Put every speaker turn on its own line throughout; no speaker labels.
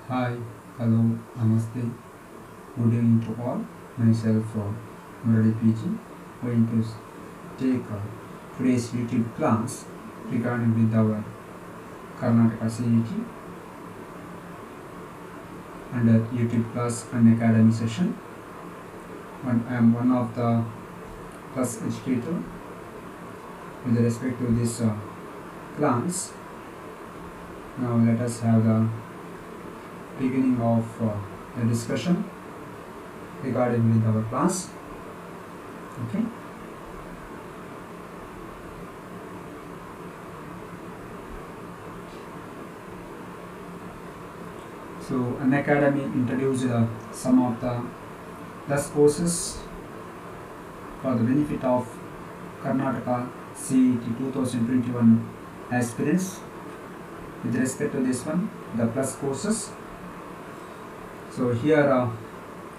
Hi, hello, namaste, good evening to all. Myself Murali PG, going to take today's YouTube class regarding with our Karnataka CET under YouTube class and academy session. I am one of the class educator with respect to this class. Now let us have the beginning of the discussion regarding with our class. Okay. So an academy introduced some of the plus courses for the benefit of Karnataka CET 2021 aspirants. With respect to this one, the plus courses. So here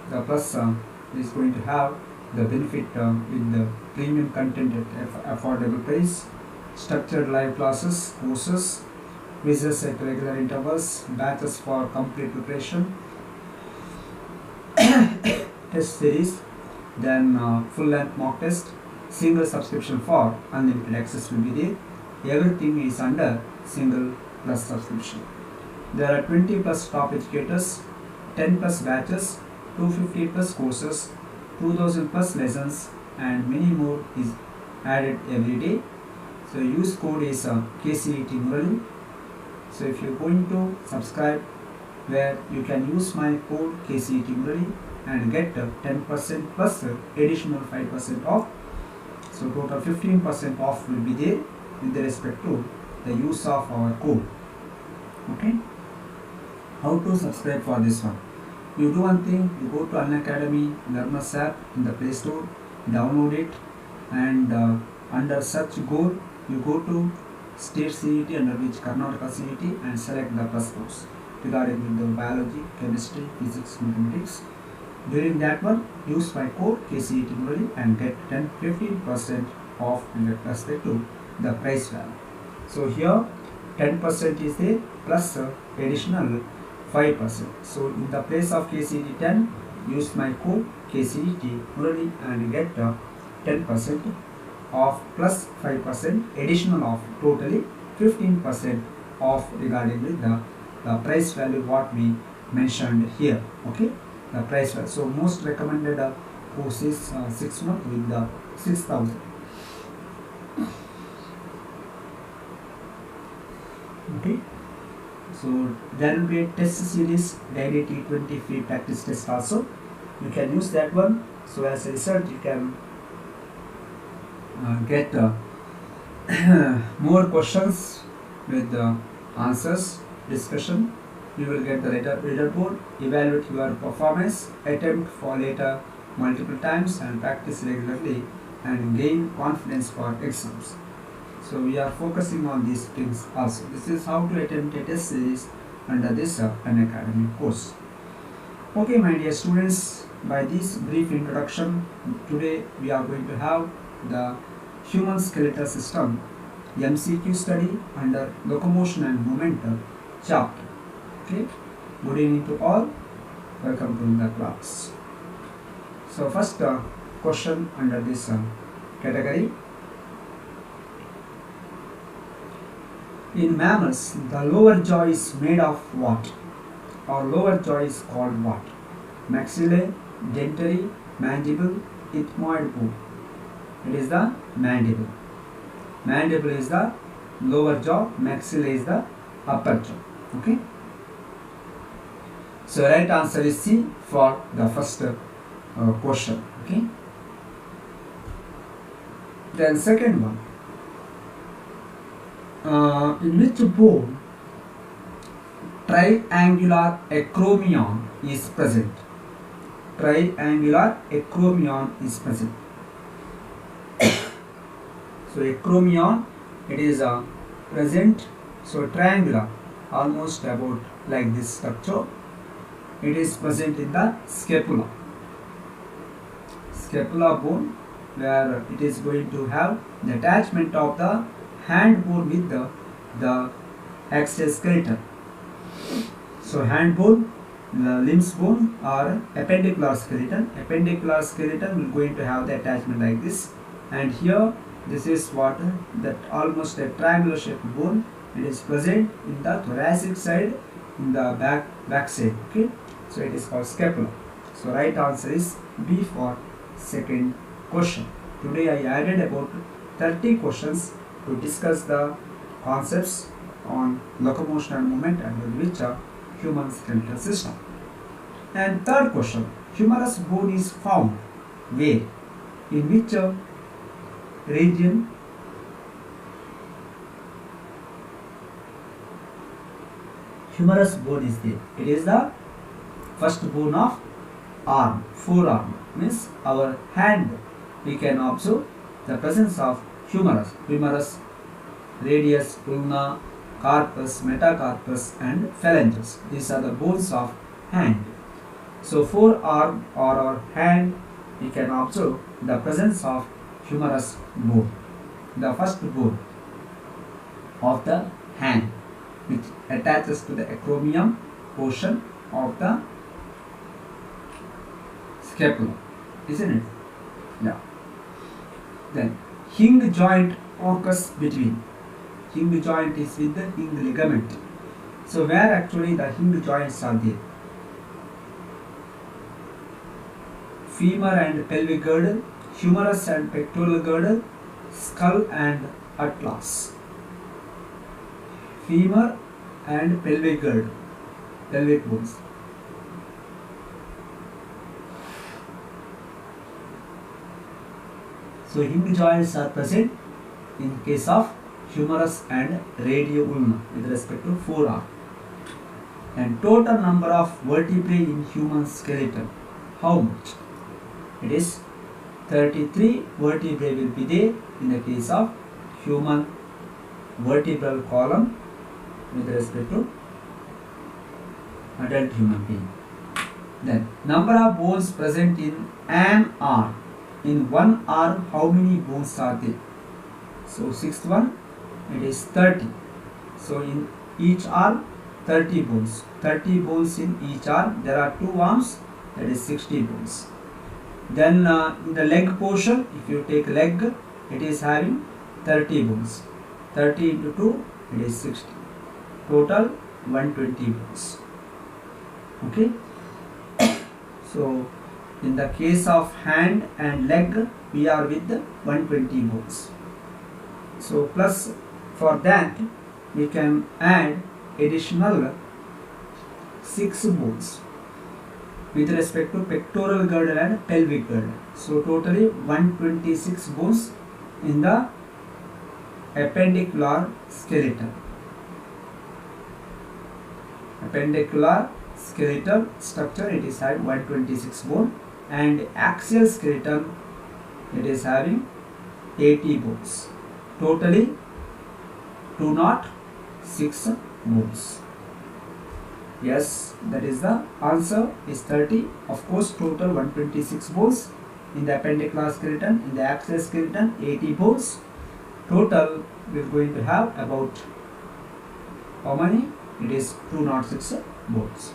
the plus is going to have the benefit with the premium content at affordable price, structured live classes, courses, quizzes at regular intervals, batches for complete preparation, test series, then full-length mock test, single subscription for unlimited access will be there. Everything is under single plus subscription. There are 20 plus top educators, 10 plus batches, 250 plus courses, 2000 plus lessons, and many more is added every day. So use code is KCET Murali. So if you're going to subscribe, where you can use my code KCET Murali and get 10% plus additional 5% off. So total 15% off will be there with respect to the use of our code. Okay. How to subscribe for this one? You do one thing, you go to Unacademy Learners app in the Play Store, download it, and under search Gore, you go to State CET under which Karnataka CET and select the plus course regarding with the biology, chemistry, physics, mathematics. During that one, use my code KCET Murali and get 15% off with respect to the price value. So here 10% is there plus additional 5%. So in the place of KCET 10, use my code KCET Murali and get 10% off plus 5% additional off, totally 15% off regarding with the price value what we mentioned here. Okay, the price value. So most recommended course is 6 months with the 6,000. Okay. So there will be a test series, daily T20 free practice test also. You can use that one. So as a result, you can get more questions with answers, discussion. You will get the leaderboard, evaluate your performance, attempt for later multiple times and practice regularly and gain confidence for exams. So we are focusing on these things also. This is how to attempt a test series under this Unacademy course. Okay, my dear students, by this brief introduction, today we are going to have the human skeletal system MCQ study under locomotion and movement chapter. Okay, good evening to all. Welcome to the class. So first question under this category. In mammals, the lower jaw is made of what? Our lower jaw is called what? Maxillae, dentary, mandible, ethmoid bone. It is the mandible. Mandible is the lower jaw, maxillae is the upper jaw. Okay. So right answer is C for the first question. Okay. Then second one. In which bone triangular acromion is present? Triangular acromion is present. So acromion, it is present. So triangular, almost about like this structure. It is present in the scapula. Scapula bone, where it is going to have the attachment of the hand bone with the exoskeleton. So hand bone, the limbs bone or appendicular skeleton. Appendicular skeleton will going to have the attachment like this, and here this is what that almost a triangular shaped bone. It is present in the thoracic side, in the back side. Okay, so it is called scapula. So right answer is B for second question. Today I added about 30 questions to discuss the concepts on locomotion and movement under which a human skeletal system. And third question, humerus bone is found where? In which region? Humerus bone is there. It is the first bone of arm, forearm, means our hand. We can observe the presence of humerus, radius, ulna, carpus, metacarpus and phalanges. These are the bones of hand. So forearm or our hand, we can observe the presence of humerus bone, the first bone of the hand, which attaches to the acromion portion of the scapula, isn't it? Yeah. Then hinge joint occurs between. Hinge joint is with the hinge ligament. So where actually the hinge joints are there? Femur and pelvic girdle, humerus and pectoral girdle, skull and atlas. Femur and pelvic girdle, pelvic bones. So hinge joints are present in case of humerus and radioulna with respect to forearm. And total number of vertebrae in human skeleton, how much? It is 33 vertebrae will be there in the case of human vertebral column with respect to adult human being. Then number of bones present in an arm. In one arm, how many bones are there? So sixth one, it is 30. So in each arm, 30 bones. 30 bones in each arm. There are two arms, that is 60 bones. Then in the leg portion, if you take leg, it is having 30 bones. 30 into 2, it is 60. Total 120 bones. Okay. So in the case of hand and leg, we are with 120 bones. So plus for that, we can add additional 6 bones with respect to pectoral girdle and pelvic girdle. So totally 126 bones in the appendicular skeleton. Appendicular skeletal structure, it is having 126 bone, and axial skeleton, it is having 80 bones. Totally 206 bones. Yes, that is the answer is 30. Of course, total 126 bones in the appendicular skeleton. In the axial skeleton, 80 bones. Total we are going to have about how many? It is 206 bones.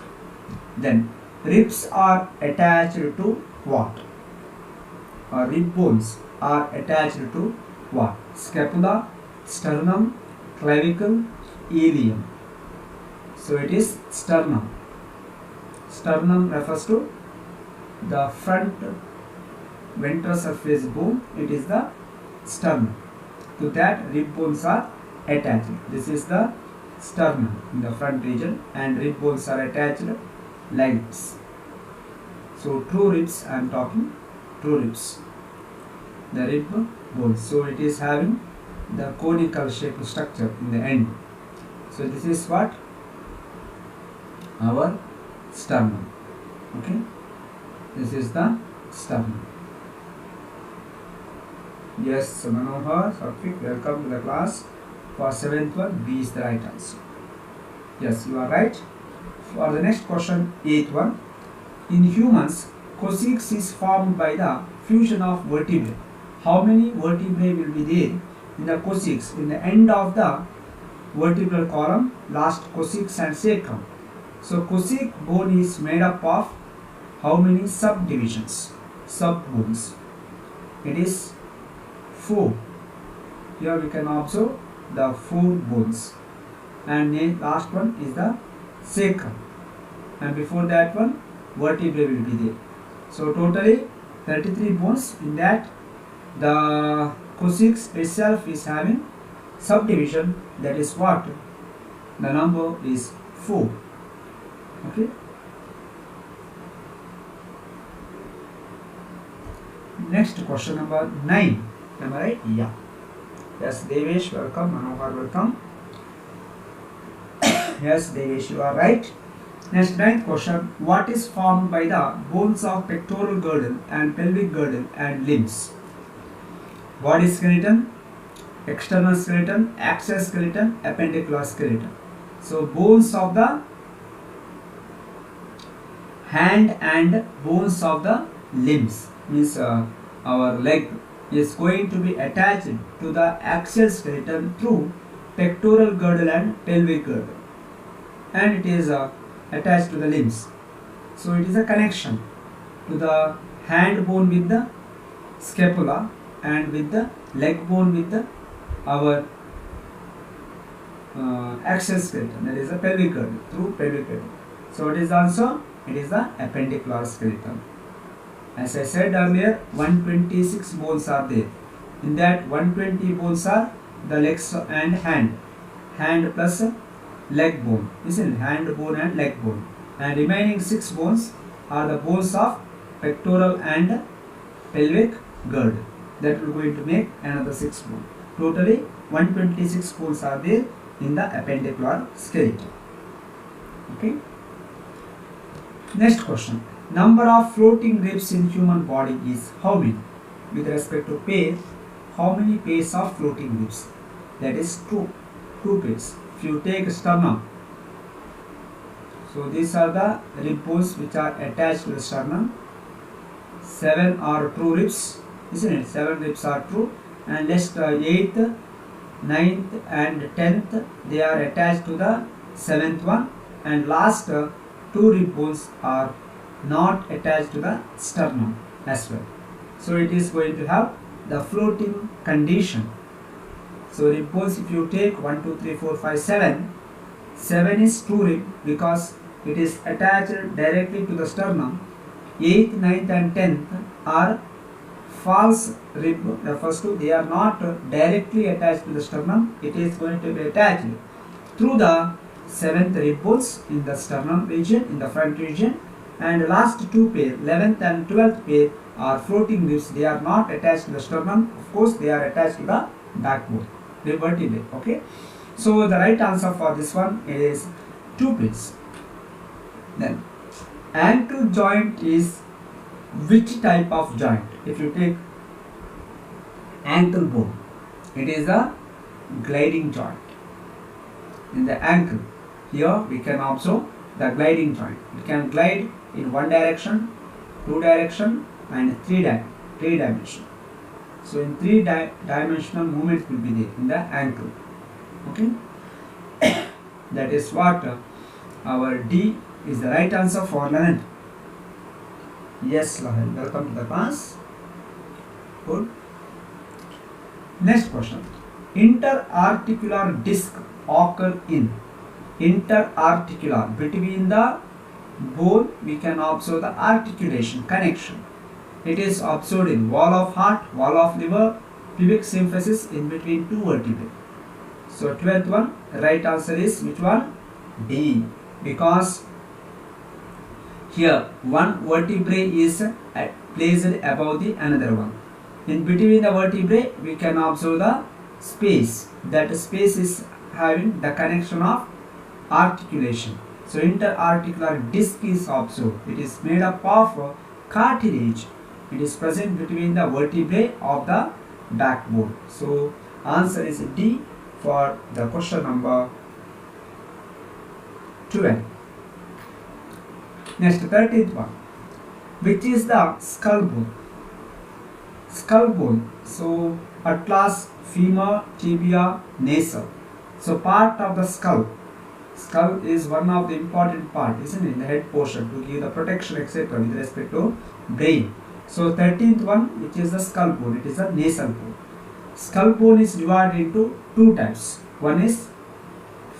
Then ribs are attached to what? Or rib bones are attached to what? Scapula, sternum, clavicle, ilium. So it is sternum. Sternum refers to the front ventral surface bone. It is the sternum. To that rib bones are attached. This is the sternum in the front region, and rib bones are attached like this. So true ribs, I am talking true ribs. The rib bones. So it is having the conical shaped structure in the end. So this is what? Our sternum. Okay. This is the sternum. Yes, Manohar, Satvik, welcome to the class. For 7th one, B is the right answer. Yes, you are right. For the next question, 8th one. In humans, coccyx is formed by the fusion of vertebrae. How many vertebrae will be there in the coccyx? In the end of the vertebral column, last coccyx and sacrum. So coccyx bone is made up of how many subdivisions, subbones? It is 4. Here we can observe the 4 bones, and the last one is the sacrum, and before that one vertebrae will be there. So totally 33 bones. In that the coccyx itself is having subdivision, that is what the number is 4. Okay. Next question number 9. Am I right? Yeah. Yes, Devesh, welcome. Manohar, welcome. Yes, Devesh, you are right. Next, 9th question. What is formed by the bones of pectoral girdle and pelvic girdle and limbs? Body skeleton, external skeleton, axial skeleton, appendicular skeleton. So bones of the hand and bones of the limbs, means our leg is going to be attached to the axial skeleton through pectoral girdle and pelvic girdle, and it is attached to the limbs. So it is a connection to the hand bone with the scapula and with the leg bone with the our axial skeleton, that is the pelvic girdle, through pelvic girdle. So it is the appendicular skeleton. As I said earlier, 126 bones are there. In that 120 bones are the legs and hand plus leg bone, isn't it? Hand bone and leg bone, and remaining 6 bones are the bones of pectoral and pelvic girdle. That will going to make another 6 bones. Totally 126 bones are there in the appendicular skeleton. Okay. Next question. Number of floating ribs in human body is how many? With respect to pair, how many pairs of floating ribs? That is 2 pairs. If you take sternum, so these are the rib bones which are attached to the sternum. 7 are true ribs, isn't it? 7 ribs are true, and next 8th, 9th and 10th, they are attached to the 7th one, and last 2 rib bones are not attached to the sternum as well. So it is going to have the floating condition. So rib bones, if you take 1, 2, 3, 4, 5, 7, 7 is true rib because it is attached directly to the sternum. 8th, 9th and 10th are false rib, refers to they are not directly attached to the sternum. It is going to be attached through the 7th rib bones in the sternum region, in the front region, and last 2 pair, 11th and 12th pair, are floating ribs. They are not attached to the sternum. Of course, they are attached to the backbone, the vertebrae. Okay. So the right answer for this one is 2 pairs. Then ankle joint is which type of joint? If you take ankle bone, it is a gliding joint. In the ankle, here we can observe the gliding joint. It can glide in 1 direction, 2 direction and 3 dimension. So in 3 dimensional movements will be there in the ankle. Okay. That is what our D is the right answer for 11th. Yes, Lahel, welcome to the class. Good. Next question. Interarticular disc occur in interarticular, between the bone we can observe the articulation, connection. It is observed in wall of heart, wall of liver, pubic symphysis, in between 2 vertebrae. So 12th one, right answer is which one? D, because here one vertebrae is placed above the another one. In between the vertebrae we can observe the space. That space is having the connection of articulation. So interarticular disc is observed. It is made up of cartilage. It is present between the vertebrae of the backbone. So answer is D for the question number 12. Next, 13th one. Which is the skull bone? Skull bone. So atlas, femur, tibia, nasal. So part of the skull. Skull is one of the important part, isn't it, in the head portion to give the protection etc. with respect to brain. So 13th one, which is the skull bone, it is a nasal bone. Skull bone is divided into two types. One is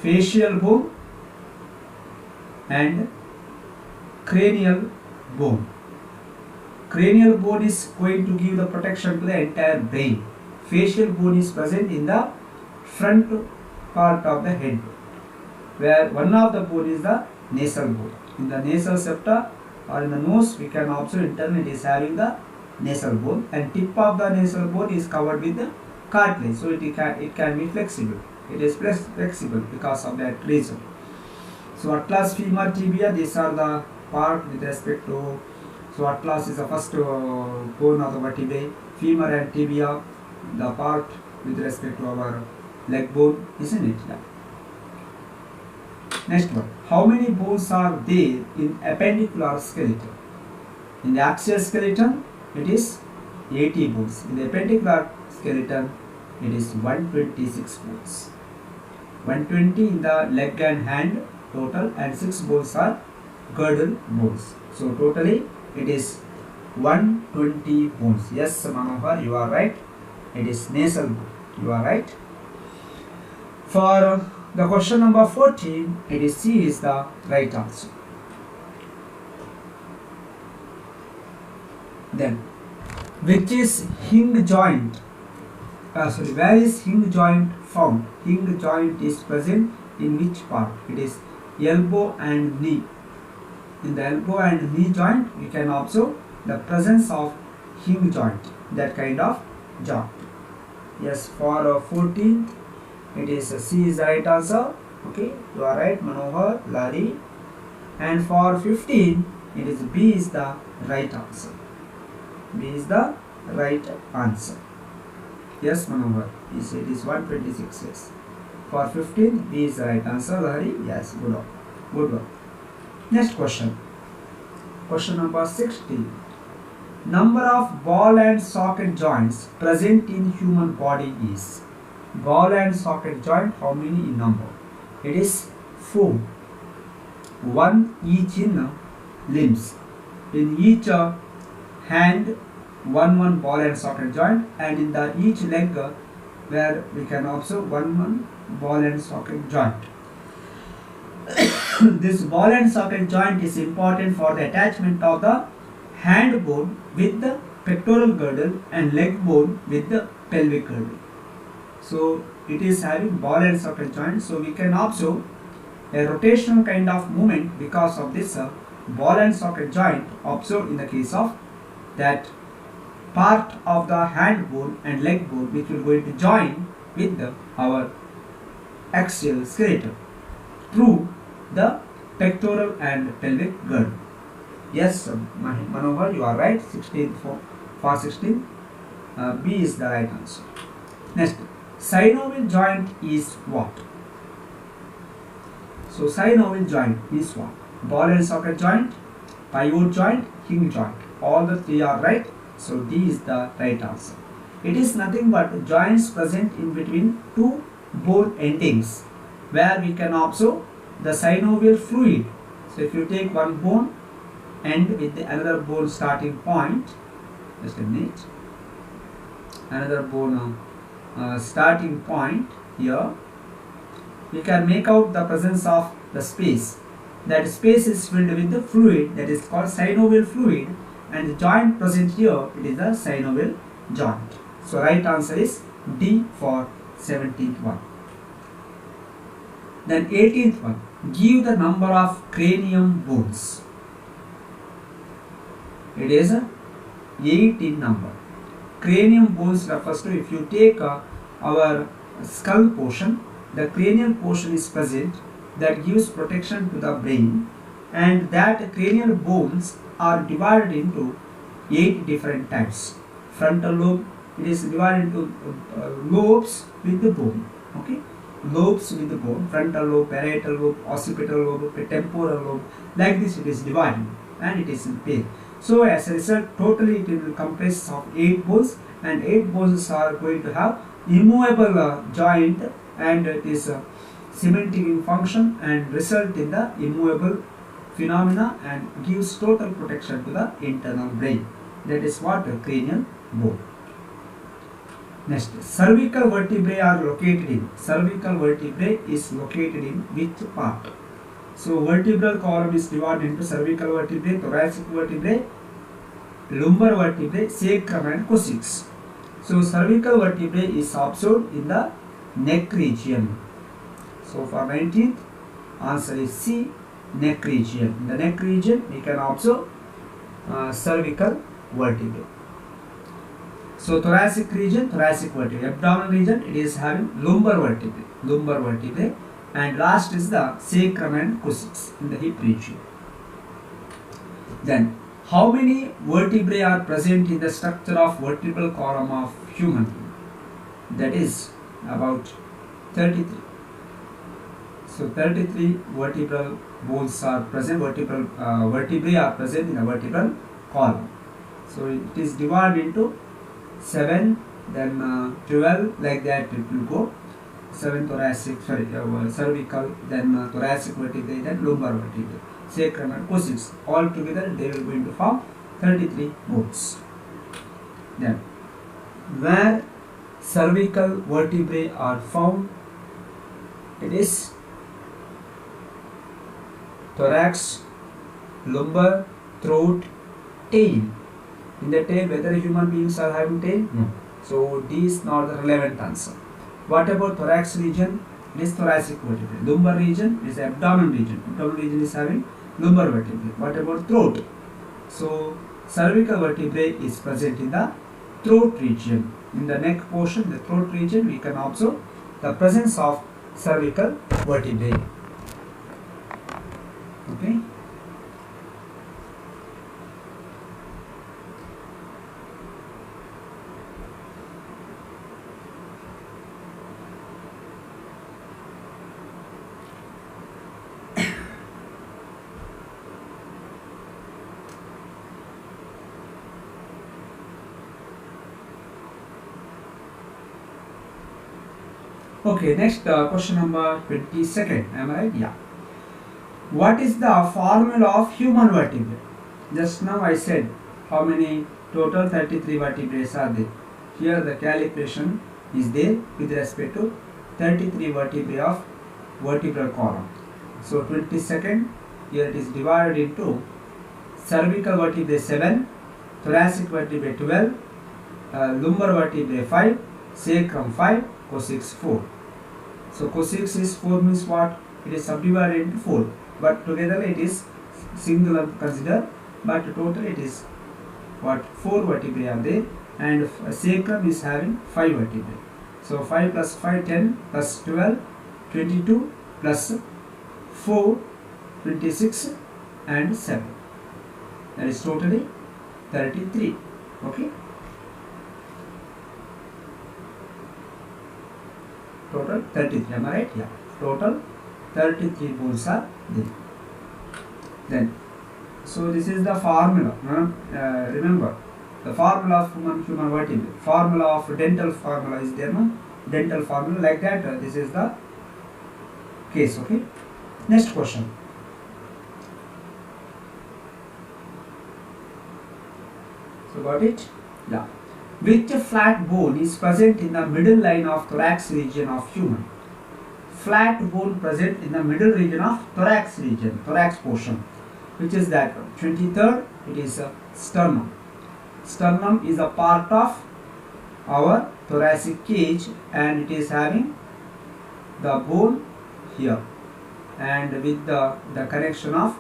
facial bone and cranial bone. Cranial bone is going to give the protection to the entire brain. Facial bone is present in the front part of the head, where one of the bone is the nasal bone. In the nasal septa or in the nose, we can observe internally it is having the nasal bone, and tip of the nasal bone is covered with the cartilage, so it can be flexible. It is flexible because of that reason. So atlas, femur, tibia, these are the part with respect to. So atlas is the first bone of the vertebrae. Femur and tibia, the part with respect to our leg bone, isn't it? Yeah. Next one. How many bones are there in appendicular skeleton? In the axial skeleton, it is 80 bones. In the appendicular skeleton, it is 126 bones. 120 in the leg and hand total, and 6 bones are girdle bones. So totally it is 120 bones. Yes, Manohar, you are right. It is nasal bone. You are right. For the question number 14, it is C is the right answer. Then, which is hinge joint? Where is hinge joint found? Hinge joint is present in which part? It is elbow and knee. In the elbow and knee joint, we can observe the presence of hinge joint, that kind of joint. Yes, for 14, it is C is the right answer. Okay, you are right, Manohar, Lari. And for 15, it is B is the right answer. B is the right answer. Yes, Manohar, it is 126. Yes. For 15, B is the right answer. Lari, yes, good work. Good work. Next question. Question number 16. Number of ball and socket joints present in human body is. Ball and socket joint, how many in number? It is 4. 1 each in limbs. In each hand, one ball and socket joint, and in the each leg where we can observe one ball and socket joint. This ball and socket joint is important for the attachment of the hand bone with the pectoral girdle and leg bone with the pelvic girdle. So it is having ball and socket joint, so we can observe a rotational kind of movement because of this ball and socket joint observed in the case of that part of the hand bone and leg bone, which will going to join with our axial skeleton through the pectoral and pelvic girdle. Yes, Manohar, you are right. 16 for 16, B is the right answer. Next, synovial joint is what? So synovial joint is what? Ball and socket joint, pivot joint, hinge joint. All the three are right. So D is the right answer. It is nothing but joints present in between two bone endings, where we can observe the synovial fluid. So if you take one bone end with the another bone starting point, just a minute, another bone starting point here, we can make out the presence of the space. That space is filled with the fluid, that is called synovial fluid, and the joint present here, it is the synovial joint. So right answer is D for 17th one. Then 18th one, give the number of cranium bones. It is 8 in number. Cranium bones refers to, if you take our skull portion, the cranial portion is present, that gives protection to the brain, and that cranial bones are divided into 8 different types. Frontal lobe, it is divided into lobes with the bone. Okay, lobes with the bone, frontal lobe, parietal lobe, occipital lobe, temporal lobe, like this it is divided and it is in pair. So as a result, totally it will comprise of 8 bones, and 8 bones are going to have immovable joint, and it is cementing in function and result in the immovable phenomena and gives total protection to the internal brain. That is what a cranial bone. Next, cervical vertebrae are located in. Cervical vertebrae is located in which part? So vertebral column is divided into cervical vertebrae, thoracic vertebrae, lumbar vertebrae, sacrum and coccyx. So cervical vertebrae is observed in the neck region. So for 19th, answer is C, neck region. In the neck region we can observe cervical vertebrae. So thoracic region, thoracic vertebrae. Abdominal region, it is having lumbar vertebrae. And last is the sacrum and coccyx in the hip region. Then, how many vertebrae are present in the structure of vertebral column of human? That is about 33. So 33 vertebral bones are present, vertebrae are present in the vertebral column. So it is divided into 7, then 12, like that it will go. 7 thoracic, cervical, then thoracic vertebrae, then lumbar vertebrae, sacrum and coccyx. All together they will going to form 33 bones. Then, where cervical vertebrae are found, it is thorax, lumbar, throat, tail. In the tail, whether human beings are having tail? No. So D is not the relevant answer. What about thorax region? It is thoracic vertebrae. Lumbar region is abdominal region. Abdominal region is having lumbar vertebrae. What about throat? So cervical vertebrae is present in the throat region. In the neck portion, the throat region, we can observe the presence of cervical vertebrae. Okay. Okay, next question number 22nd. Am I right? Yeah. What is the formula of human vertebrae? Just now I said how many total 33 vertebrae are there. Here the calculation is there with respect to 33 vertebrae of vertebral column. So 22nd, here it is divided into cervical vertebrae 7, thoracic vertebrae 12, lumbar vertebrae 5, sacrum 5, coccyx 4. So coccyx is 4 means what? It is subdivided into 4, but together it is singular considered, but total it is what? 4 vertebrae are there, and sacrum is having 5 vertebrae. So 5 plus 5, 10, plus 12, 22, plus 4, 26, and 7. That is totally 33. Okay. Total 33. Am I right? Yeah. Total 33 bones are there. Then, so this is the formula. Remember, the formula of human vertebrae. Formula of dental formula is there, no? Dental formula like that. This is the case. Okay. Next question. So got it? Yeah. Which flat bone is present in the middle line of thorax region of human? Flat bone present in the middle region of thorax region, thorax portion. Which is that one? 23rd, it is a sternum. Sternum is a part of our thoracic cage, and it is having the bone here, and with the connection of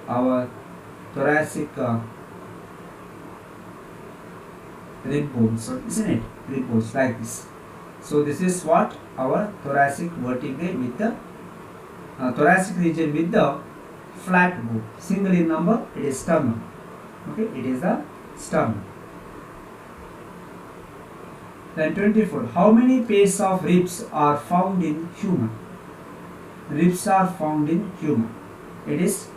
our thoracic rib bones, so isn't it? Rib bones like this. So this is what our thoracic vertebrae with the thoracic region with the flat bone. Single in number, it is sternum. Okay, it is the sternum. Then 24. How many pairs of ribs are found in human? Ribs are found in human. It is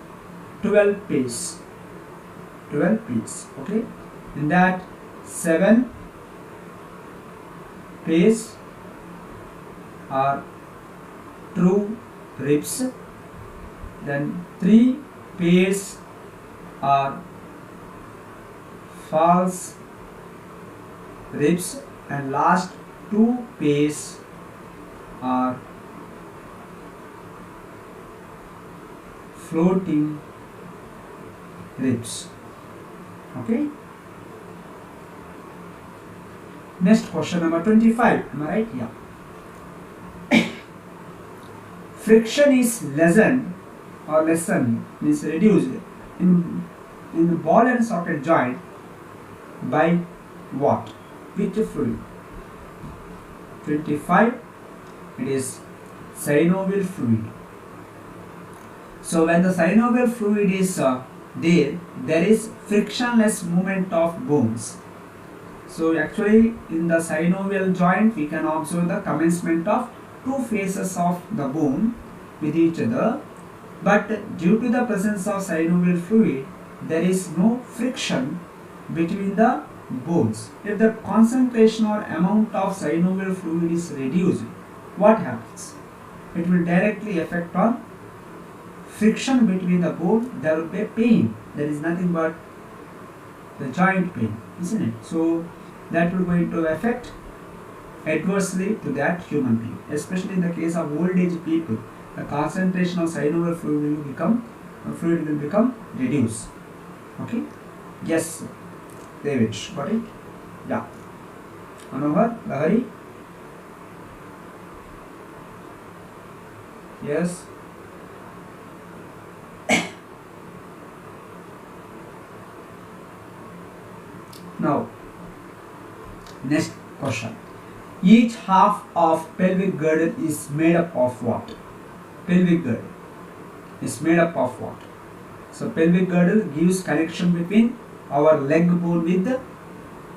12 pairs. 12 pairs. Okay. In that 7 pairs are true ribs, then 3 pairs are false ribs, and last 2 pairs are floating ribs. Okay. Next question number 25. Am I right? Yeah. Friction is lessened means reduced in the ball and socket joint by what? Which fluid? 25. It is synovial fluid. So when the synovial fluid is there is frictionless movement of bones. So actually in the synovial joint we can observe the commencement of 2 faces of the bone with each other, but due to the presence of synovial fluid there is no friction between the bones. If the concentration or amount of synovial fluid is reduced, what happens? It will directly affect on friction between the bone. There will be pain. There is nothing but the joint pain, isn't it? So that will going to affect adversely to that human being, especially in the case of old age people. The concentration of synovial fluid will become reduced. Okay. Yes, David, got it? Yeah. Manohar, Lahari. Yes. Now, next question. Each half of pelvic girdle is made up of what? Pelvic girdle is made up of what? So, pelvic girdle gives connection between our leg bone with the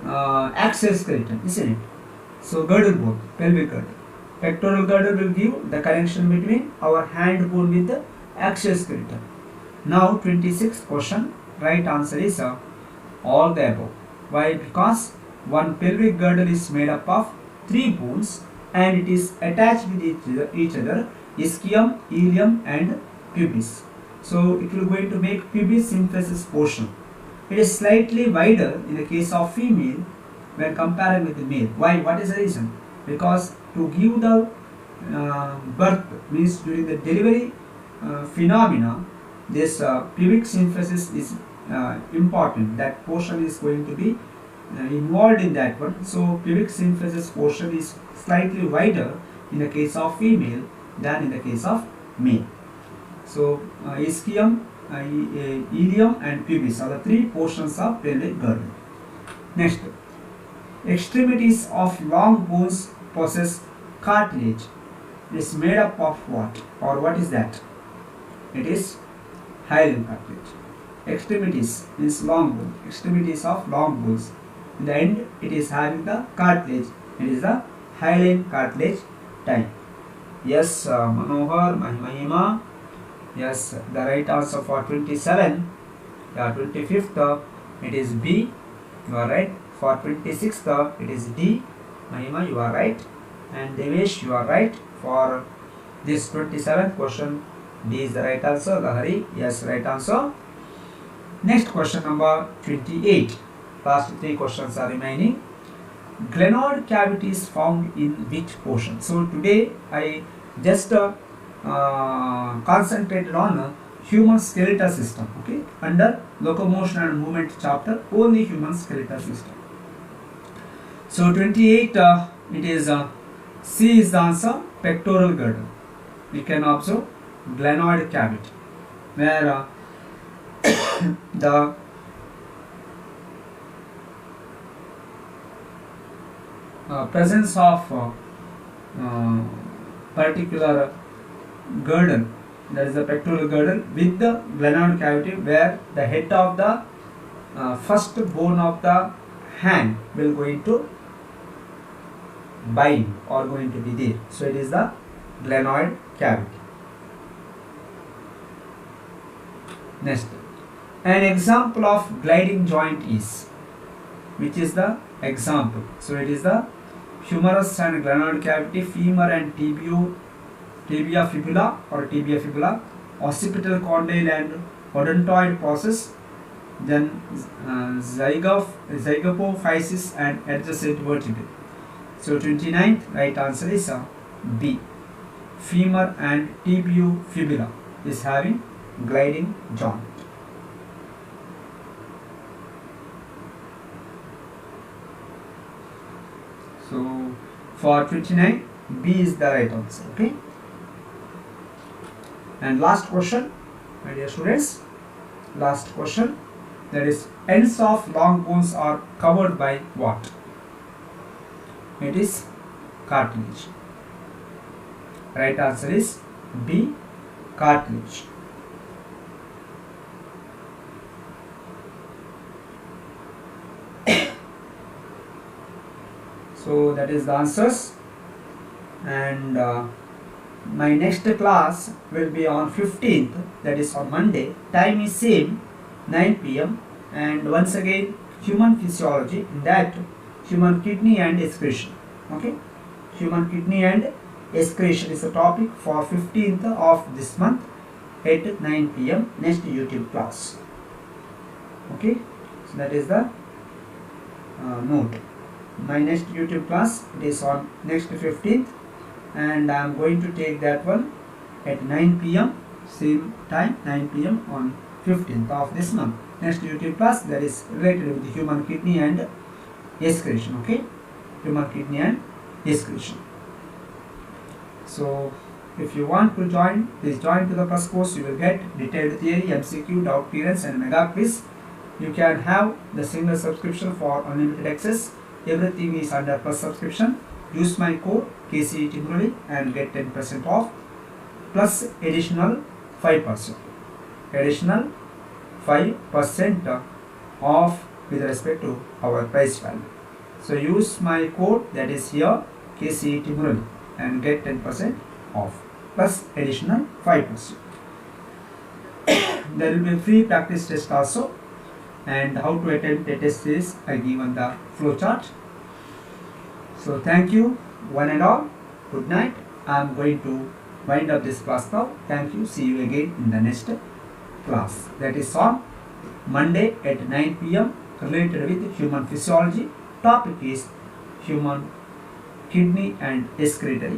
axial skeleton, isn't it? So, girdle bone, pelvic girdle. Pectoral girdle will give the connection between our hand bone with the axial skeleton. Now, 26th question. Right answer is all the above. Why? Because one pelvic girdle is made up of 3 bones and it is attached with each other, ischium, ilium and pubis. So it will going to make pubis symphysis portion. It is slightly wider in the case of female when comparing with the male. Why? What is the reason? Because to give the birth, means during the delivery phenomena, this pubic symphysis is important. That portion is going to be involved in that one. So pubic symphysis portion is slightly wider in the case of female than in the case of male. So ischium, ilium and pubis are the 3 portions of pelvic girdle. Next, extremities of long bones possess cartilage. It is made up of what? Or what is that? It is hyaline cartilage. Extremities means long bone. Extremities of long bones. In the end, it is having the cartilage. It is the hyaline cartilage type. Yes, Manohar, Mahima. Yes, the right answer for 27. Yeah, 25th, it is B. You are right. For 26th, it is D. Mahima, you are right. And Devesh, you are right. For this 27th question, D is the right answer. Lahari, yes, right answer. Next question number 28. Last 3 questions are remaining. Glenoid cavity is found in which portion? So today I just concentrated on human skeletal system. Okay, under locomotion and movement chapter, only human skeletal system. So 28, it is C is the answer. Pectoral girdle. We can observe glenoid cavity, where the presence of particular girdle, that is the pectoral girdle, with the glenoid cavity, where the head of the first bone of the hand will going to bind or going to be there. So it is the glenoid cavity. Next, an example of gliding joint is, which is the example? So it is the humerus and glenoid cavity, femur and tibia fibula or tibia fibula, occipital condyle and odontoid process, then zygapophysis and adjacent vertebrae. So 29th right answer is B. Femur and tibiofibula is having gliding joint. So for 29, B is the right answer. Okay. And last question, my dear students. Last question. That is, ends of long bones are covered by what? It is cartilage. Right answer is B. Cartilage. So that is the answers, and my next class will be on 15th, that is on Monday. Time is same, 9 p.m. and once again human physiology, in that human kidney and excretion. Okay, human kidney and excretion is a topic for 15th of this month at 9 p.m. next YouTube class. Okay, so that is the note. My next YouTube class, it is on next 15th, and I am going to take that one at 9 p.m. same time, 9 p.m. on 15th of this month. Next YouTube class, that is related with the human kidney and excretion. Okay, human kidney and excretion. So if you want to join, please join to the first course. You will get detailed theory, MCQ, doubt clearance and mega quiz. You can have the single subscription for unlimited access. Everything is under plus subscription. Use my code KCET Murali and get 10% off plus additional 5%. Additional 5% off with respect to our price value. So use my code, that is here, KCET Murali, and get 10% off plus additional 5%. There will be a free practice test also, and how to attempt a test is I given the flow chart. So thank you one and all. Good night. I am going to wind up this class now. Thank you. See you again in the next class. That is on Monday at 9 p.m. related with human physiology. Topic is human kidney and excretory.